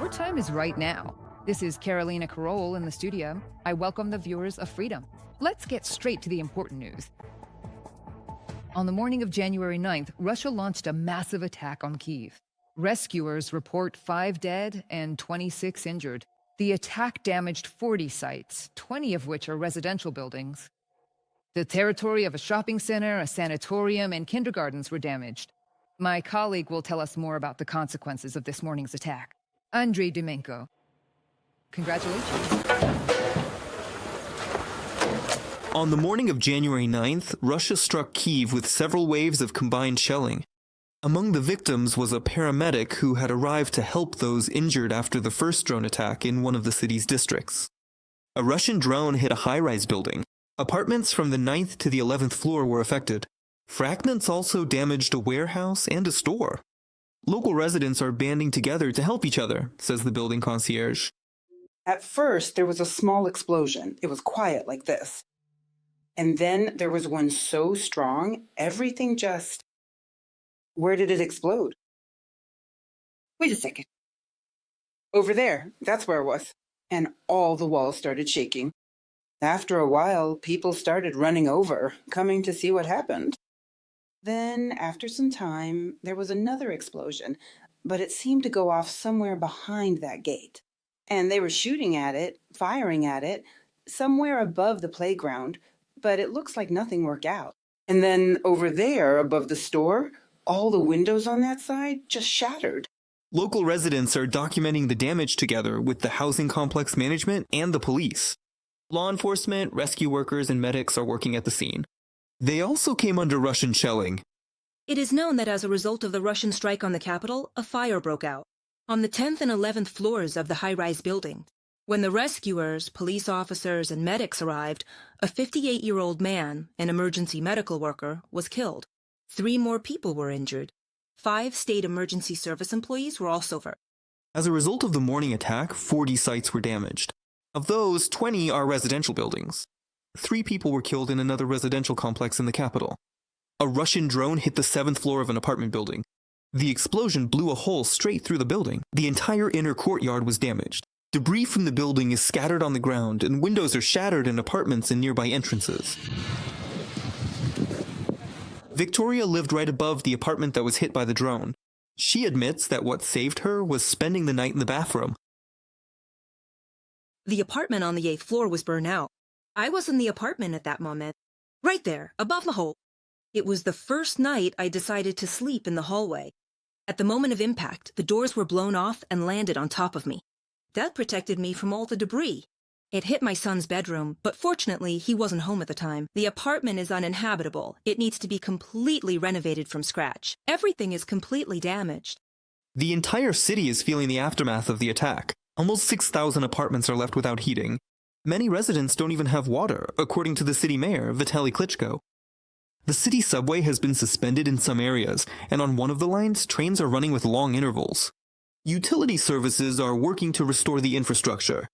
Our time is right now. This is Carolina Carole in the studio. I welcome the viewers of Freedom. Let's get straight to the important news. On the morning of January 9th, Russia launched a massive attack on Kyiv. Rescuers report 5 dead and 26 injured. The attack damaged 40 sites, 20 of which are residential buildings. The territory of a shopping center, a sanatorium, and kindergartens were damaged. My colleague will tell us more about the consequences of this morning's attack. Andrei Dymenko. Congratulations. On the morning of January 9th, Russia struck Kyiv with several waves of combined shelling. Among the victims was a paramedic who had arrived to help those injured after the first drone attack in one of the city's districts. A Russian drone hit a high-rise building. Apartments from the 9th to the 11th floor were affected. Fragments also damaged a warehouse and a store. Local residents are banding together to help each other, says the building concierge. At first, there was a small explosion. It was quiet like this. And then there was one so strong, everything just... Where did it explode? Wait a second. Over there, that's where it was. And all the walls started shaking. After a while, people started running over, coming to see what happened. Then, after some time, there was another explosion, but it seemed to go off somewhere behind that gate. And they were shooting at it, firing at it, somewhere above the playground, but it looks like nothing worked out. And then over there, above the store, all the windows on that side just shattered. Local residents are documenting the damage together with the housing complex management and the police. Law enforcement, rescue workers, and medics are working at the scene. They also came under Russian shelling. It is known that as a result of the Russian strike on the capital, a fire broke out on the 10th and 11th floors of the high-rise building. When the rescuers, police officers, and medics arrived, a 58-year-old man, an emergency medical worker, was killed. 3 more people were injured. 5 state emergency service employees were also hurt. As a result of the morning attack, 40 sites were damaged. Of those, 20 are residential buildings. 3 people were killed in another residential complex in the capital. A Russian drone hit the 7th floor of an apartment building. The explosion blew a hole straight through the building. The entire inner courtyard was damaged. Debris from the building is scattered on the ground, and windows are shattered in apartments and nearby entrances. Victoria lived right above the apartment that was hit by the drone. She admits that what saved her was spending the night in the bathroom. The apartment on the 8th floor was burned out. I was in the apartment at that moment, right there, above the hole. It was the first night I decided to sleep in the hallway. At the moment of impact, the doors were blown off and landed on top of me. That protected me from all the debris. It hit my son's bedroom, but fortunately, he wasn't home at the time. The apartment is uninhabitable. It needs to be completely renovated from scratch. Everything is completely damaged. The entire city is feeling the aftermath of the attack. Almost 6,000 apartments are left without heating. Many residents don't even have water, according to the city mayor, Vitaly Klitschko. The city subway has been suspended in some areas, and on one of the lines, trains are running with long intervals. Utility services are working to restore the infrastructure.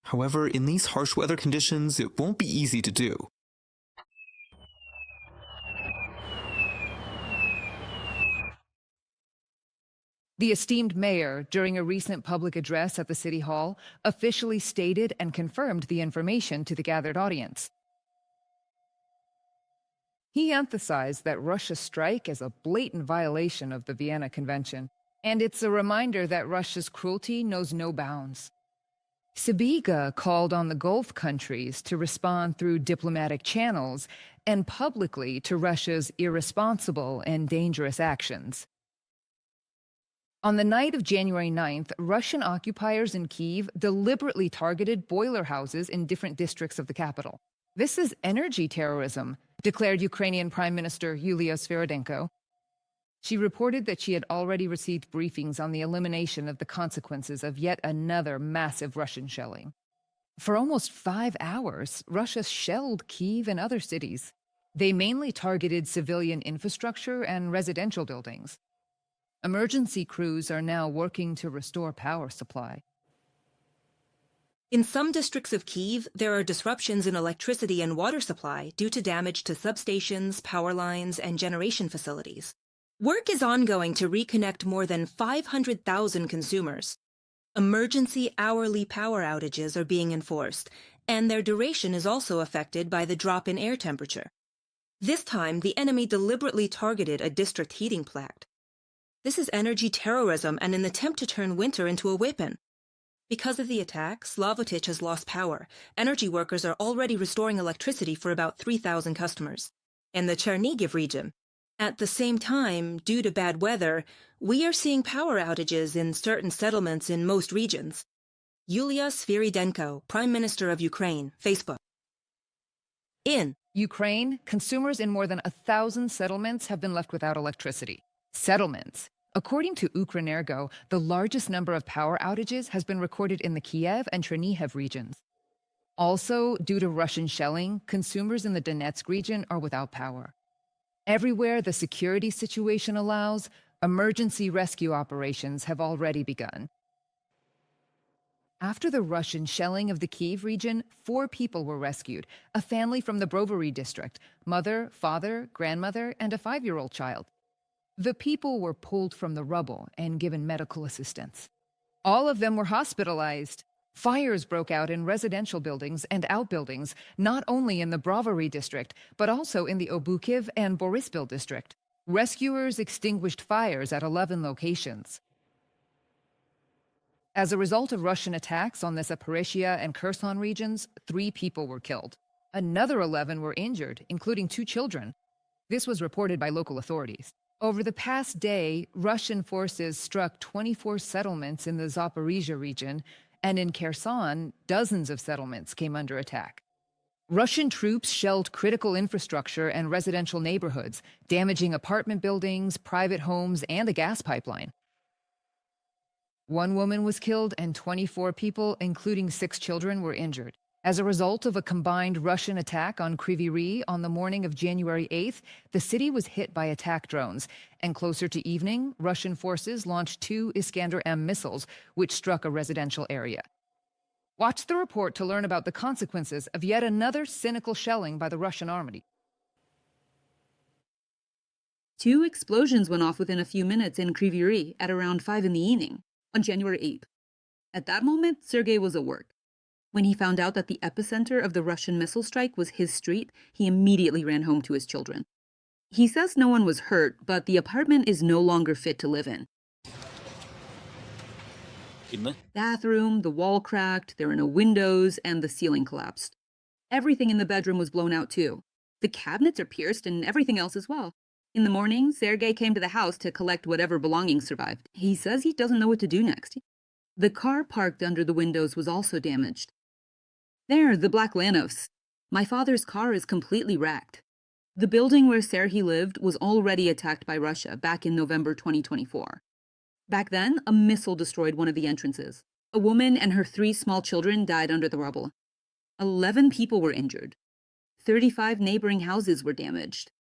However, in these harsh weather conditions, it won't be easy to do. The esteemed mayor, during a recent public address at the City Hall, officially stated and confirmed the information to the gathered audience. He emphasized that Russia's strike is a blatant violation of the Vienna Convention, and it's a reminder that Russia's cruelty knows no bounds. Sabiga called on the Gulf countries to respond through diplomatic channels and publicly to Russia's irresponsible and dangerous actions. On the night of January 9th, Russian occupiers in Kyiv deliberately targeted boiler houses in different districts of the capital. This is energy terrorism, declared Ukrainian Prime Minister Yulia Sviridenko. She reported that she had already received briefings on the elimination of the consequences of yet another massive Russian shelling. For almost 5 hours, Russia shelled Kyiv and other cities. They mainly targeted civilian infrastructure and residential buildings. Emergency crews are now working to restore power supply. In some districts of Kyiv, there are disruptions in electricity and water supply due to damage to substations, power lines, and generation facilities. Work is ongoing to reconnect more than 500,000 consumers. Emergency hourly power outages are being enforced, and their duration is also affected by the drop in air temperature. This time, the enemy deliberately targeted a district heating plant. This is energy terrorism and an attempt to turn winter into a weapon. Because of the attack, Slavotich has lost power. Energy workers are already restoring electricity for about 3,000 customers. In the Chernihiv region, at the same time, due to bad weather, we are seeing power outages in certain settlements in most regions. Yulia Sviridenko, Prime Minister of Ukraine, Facebook. In Ukraine, consumers in more than 1,000 settlements have been left without electricity. Settlements. According to Ukrenergo, the largest number of power outages has been recorded in the Kyiv and Chernihiv regions. Also, due to Russian shelling, consumers in the Donetsk region are without power. Everywhere the security situation allows, emergency rescue operations have already begun. After the Russian shelling of the Kyiv region, 4 people were rescued, a family from the Brovary district, mother, father, grandmother, and a 5-year-old child. The people were pulled from the rubble and given medical assistance. All of them were hospitalized. Fires broke out in residential buildings and outbuildings, not only in the Brovary district, but also in the Obukiv and Borispil district. Rescuers extinguished fires at 11 locations. As a result of Russian attacks on the Zaporizhia and Kherson regions, 3 people were killed. Another 11 were injured, including 2 children. This was reported by local authorities. Over the past day, Russian forces struck 24 settlements in the Zaporizhia region, and in Kherson, dozens of settlements came under attack. Russian troops shelled critical infrastructure and residential neighborhoods, damaging apartment buildings, private homes, and a gas pipeline. 1 woman was killed and 24 people, including 6 children, were injured. As a result of a combined Russian attack on Kryvyi Rih on the morning of January 8th, the city was hit by attack drones, and closer to evening, Russian forces launched 2 Iskander-M missiles, which struck a residential area. Watch the report to learn about the consequences of yet another cynical shelling by the Russian army. 2 explosions went off within a few minutes in Kryvyi Rih at around 5 in the evening on January 8th. At that moment, Sergei was at work. When he found out that the epicenter of the Russian missile strike was his street, he immediately ran home to his children. He says no one was hurt, but the apartment is no longer fit to live in. Bathroom, the wall cracked, there were no windows, and the ceiling collapsed. Everything in the bedroom was blown out too. The cabinets are pierced and everything else as well. In the morning, Sergei came to the house to collect whatever belongings survived. He says he doesn't know what to do next. The car parked under the windows was also damaged. There, the black Lanos. My father's car is completely wrecked. The building where Sergei lived was already attacked by Russia back in November 2024. Back then, a missile destroyed one of the entrances. A woman and her 3 small children died under the rubble. 11 people were injured. 35 neighboring houses were damaged.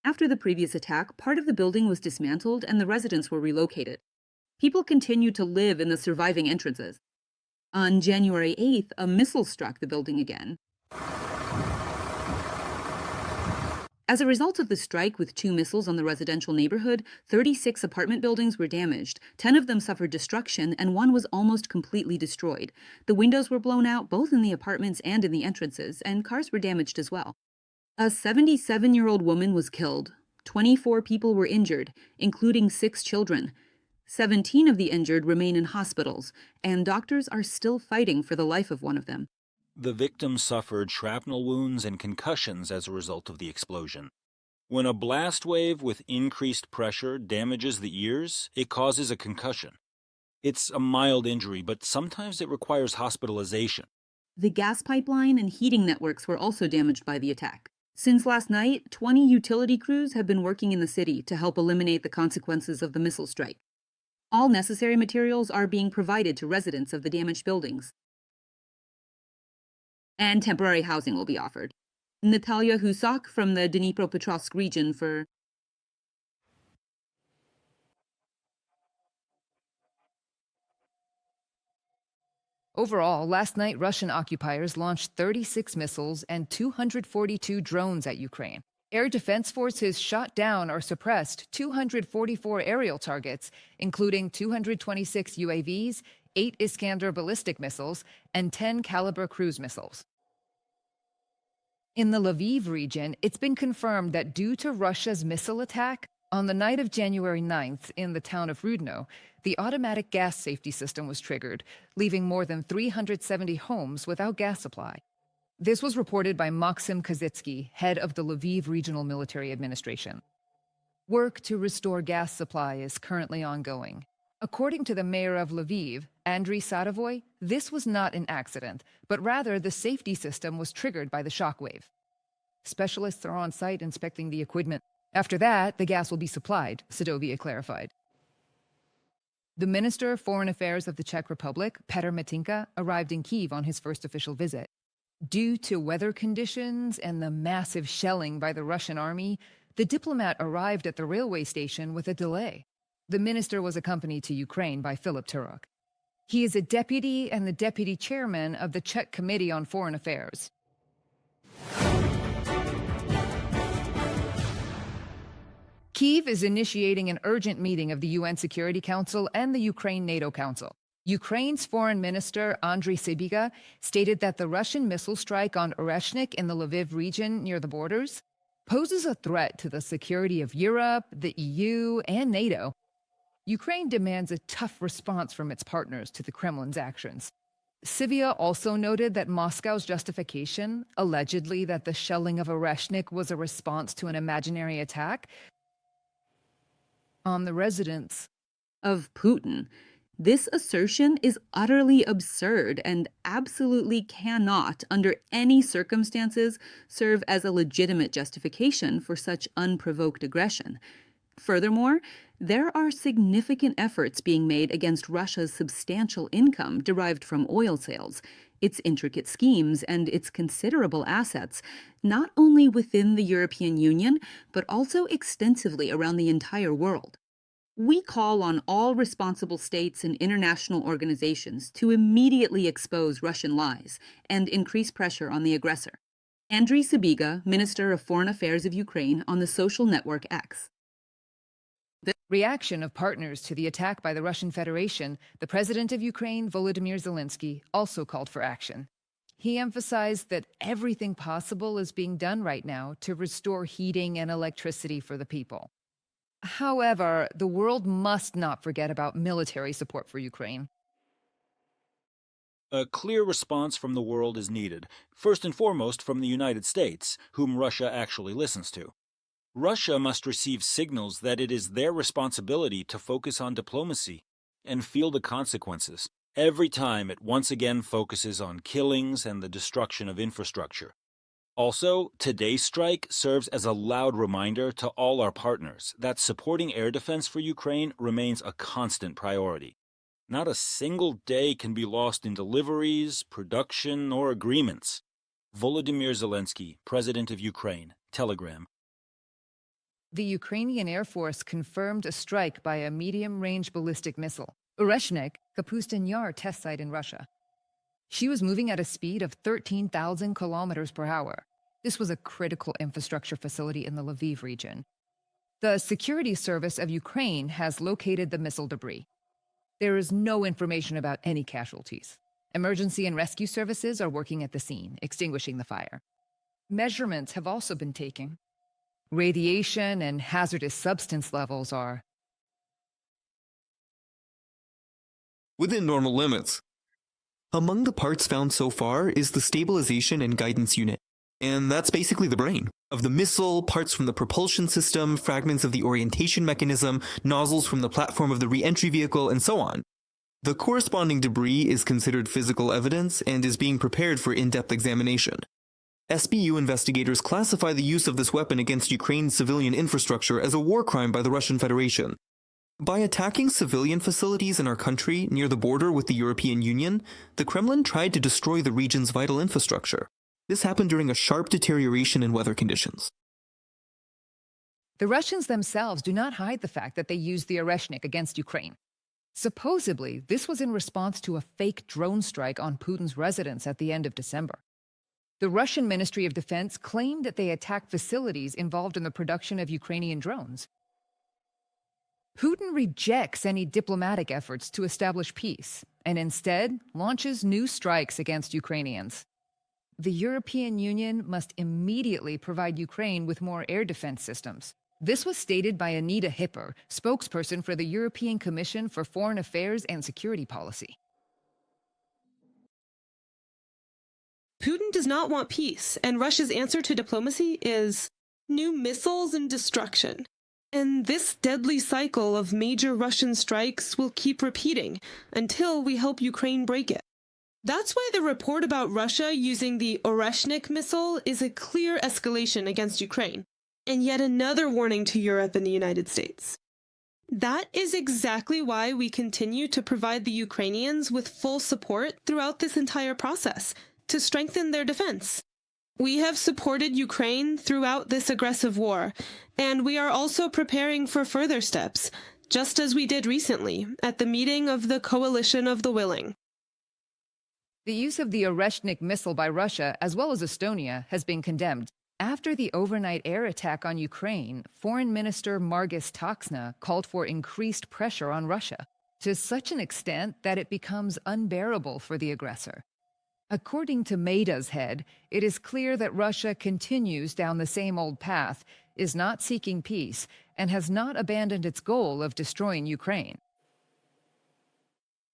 After the previous attack, part of the building was dismantled and the residents were relocated. People continued to live in the surviving entrances. On January 8th, a missile struck the building again. As a result of the strike with 2 missiles on the residential neighborhood, 36 apartment buildings were damaged. 10 of them suffered destruction, and 1 was almost completely destroyed. The windows were blown out both in the apartments and in the entrances, and cars were damaged as well. A 77-year-old woman was killed. 24 people were injured, including 6 children. 17 of the injured remain in hospitals, and doctors are still fighting for the life of one of them. The victims suffered shrapnel wounds and concussions as a result of the explosion. When a blast wave with increased pressure damages the ears, it causes a concussion. It's a mild injury, but sometimes it requires hospitalization. The gas pipeline and heating networks were also damaged by the attack. Since last night, 20 utility crews have been working in the city to help eliminate the consequences of the missile strike. All necessary materials are being provided to residents of the damaged buildings. And temporary housing will be offered. Natalia Husak from the Dnipropetrovsk region for... Overall, last night Russian occupiers launched 36 missiles and 242 drones at Ukraine. Air Defense Forces shot down or suppressed 244 aerial targets, including 226 UAVs, 8 Iskander ballistic missiles, and 10 Caliber cruise missiles. In the Lviv region, it's been confirmed that due to Russia's missile attack, on the night of January 9th in the town of Rudno, the automatic gas safety system was triggered, leaving more than 370 homes without gas supply. This was reported by Maxim Kazitsky, head of the Lviv Regional Military Administration. Work to restore gas supply is currently ongoing. According to the mayor of Lviv, Andriy Sadavoy, this was not an accident, but rather the safety system was triggered by the shockwave. Specialists are on site inspecting the equipment. After that, the gas will be supplied, Sadovia clarified. The Minister of Foreign Affairs of the Czech Republic, Petr Metinka, arrived in Kyiv on his first official visit. Due to weather conditions and the massive shelling by the Russian army, the diplomat arrived at the railway station with a delay. The minister was accompanied to Ukraine by Philip Turok. He is a deputy and the deputy chairman of the Czech Committee on Foreign Affairs. Kyiv is initiating an urgent meeting of the UN Security Council and the Ukraine NATO Council. Ukraine's Foreign Minister Andriy Sybiga stated that the Russian missile strike on Oreshnik in the Lviv region near the borders poses a threat to the security of Europe, the EU, and NATO. Ukraine demands a tough response from its partners to the Kremlin's actions. Sybiga also noted that Moscow's justification, allegedly that the shelling of Oreshnik was a response to an imaginary attack on the residents Of Putin. This assertion is utterly absurd and absolutely cannot, under any circumstances, serve as a legitimate justification for such unprovoked aggression. Furthermore, there are significant efforts being made against Russia's substantial income derived from oil sales, its intricate schemes, and its considerable assets, not only within the European Union, but also extensively around the entire world. We call on all responsible states and international organizations to immediately expose Russian lies and increase pressure on the aggressor. Andriy Sybiga, Minister of Foreign Affairs of Ukraine, on the social network X. The reaction of partners to the attack by the Russian Federation, the President of Ukraine, Volodymyr Zelensky, also called for action. He emphasized that everything possible is being done right now to restore heating and electricity for the people. However, the world must not forget about military support for Ukraine. A clear response from the world is needed, first and foremost from the United States, whom Russia actually listens to. Russia must receive signals that it is their responsibility to focus on diplomacy and feel the consequences every time it once again focuses on killings and the destruction of infrastructure. Also, today's strike serves as a loud reminder to all our partners that supporting air defense for Ukraine remains a constant priority. Not a single day can be lost in deliveries, production, or agreements. Volodymyr Zelensky, President of Ukraine, Telegram. The Ukrainian Air Force confirmed a strike by a medium-range ballistic missile, Oreshnik, Kapustin Yar test site in Russia. She was moving at a speed of 13,000 kilometers per hour. This was a critical infrastructure facility in the Lviv region. The Security Service of Ukraine has located the missile debris. There is no information about any casualties. Emergency and rescue services are working at the scene, extinguishing the fire. Measurements have also been taken. Radiation and hazardous substance levels are within normal limits. Among the parts found so far is the Stabilization and Guidance Unit, and that's basically the brain of the missile, parts from the propulsion system, fragments of the orientation mechanism, nozzles from the platform of the re-entry vehicle, and so on. The corresponding debris is considered physical evidence and is being prepared for in-depth examination. SBU investigators classify the use of this weapon against Ukraine's civilian infrastructure as a war crime by the Russian Federation. By attacking civilian facilities in our country near the border with the European Union, the Kremlin tried to destroy the region's vital infrastructure. This happened during a sharp deterioration in weather conditions. The Russians themselves do not hide the fact that they used the Oreshnik against Ukraine. Supposedly, this was in response to a fake drone strike on Putin's residence at the end of December. The Russian Ministry of Defense claimed that they attacked facilities involved in the production of Ukrainian drones. Putin rejects any diplomatic efforts to establish peace, and instead launches new strikes against Ukrainians. The European Union must immediately provide Ukraine with more air defense systems. This was stated by Anita Hipper, spokesperson for the European Commission for Foreign Affairs and Security Policy. Putin does not want peace, and Russia's answer to diplomacy is new missiles and destruction. And this deadly cycle of major Russian strikes will keep repeating until we help Ukraine break it. That's why the report about Russia using the Oreshnik missile is a clear escalation against Ukraine, and yet another warning to Europe and the United States. That is exactly why we continue to provide the Ukrainians with full support throughout this entire process, to strengthen their defense. We have supported Ukraine throughout this aggressive war, and we are also preparing for further steps, just as we did recently at the meeting of the Coalition of the Willing. The use of the Oreshnik missile by Russia, as well as Estonia, has been condemned. After the overnight air attack on Ukraine, Foreign Minister Margus Taksna called for increased pressure on Russia, to such an extent that it becomes unbearable for the aggressor. According to Maida's head, it is clear that Russia continues down the same old path, is not seeking peace, and has not abandoned its goal of destroying Ukraine.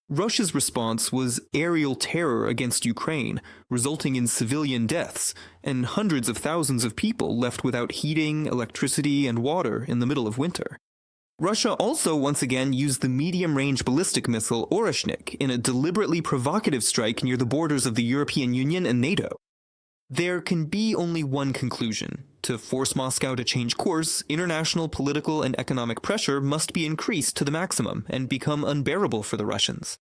Russia's response was aerial terror against Ukraine, resulting in civilian deaths, and hundreds of thousands of people left without heating, electricity, and water in the middle of winter. Russia also once again used the medium-range ballistic missile Oreshnik in a deliberately provocative strike near the borders of the European Union and NATO. There can be only one conclusion. To force Moscow to change course, international political and economic pressure must be increased to the maximum and become unbearable for the Russians.